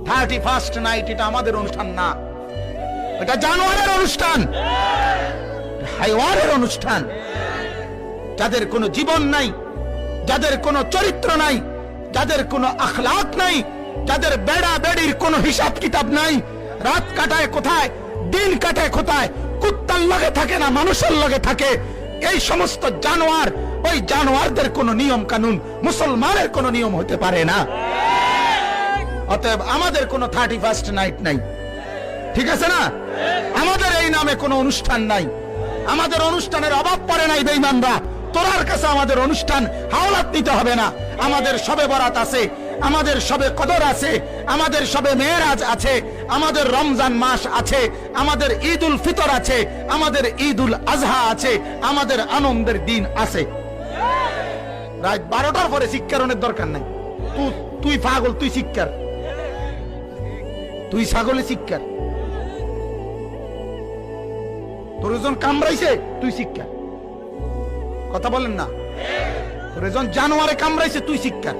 31st night এটা আমাদের অনুষ্ঠান না, এটা জানোয়ারের অনুষ্ঠান, হাইওয়ানের অনুষ্ঠান। যাদের কোনো জীবন নাই, যাদের কোনো চরিত্র নাই, যাদের কোনো আখলাক নাই, যাদের বেড়া বেড়ির কোনো হিসাব কিতাব নাই, রাত কাটায় কোথায়, দিন কাটায় কোথায়, কুত্তার লগে থাকে না মানুষের লগে থাকে, এই সমস্ত জানোয়ার, ওই জানোয়ারদের কোনো নিয়ম কানুন মুসলমানের কোনো নিয়ম হতে পারে না। অতএব আমাদের কোনো 31st নাইট নাই, ঠিক আছে না? আমাদের এই নামে কোনো অনুষ্ঠান নাই, আমাদের অনুষ্ঠানের অভাব পড়ে নাই। বেঈমানরা, তোরার কাছে আমাদের অনুষ্ঠান হাওলাত নিতে হবে না। আমাদের শবে বরাত আছে, আমাদের শবে কদর আছে, আমাদের শবে মেরাজ আছে, আমাদের রমজান মাস আছে, আমাদের ঈদুল ফিতর আছে, আমাদের ঈদুল আজহা আছে, আমাদের আনন্দের দিন আছে। রাত 12টার পরে শিক্ষারণের দরকার নাই। তুই পাগল, তুই শিক্ষার, তুই ছাগলে শিক্ষার, তোর জন কামড়াইছে তুই শিক্ষার, কথা বলেন না? তোর জন জানোয়ারে কামড়াইছে তুই শিক্ষার।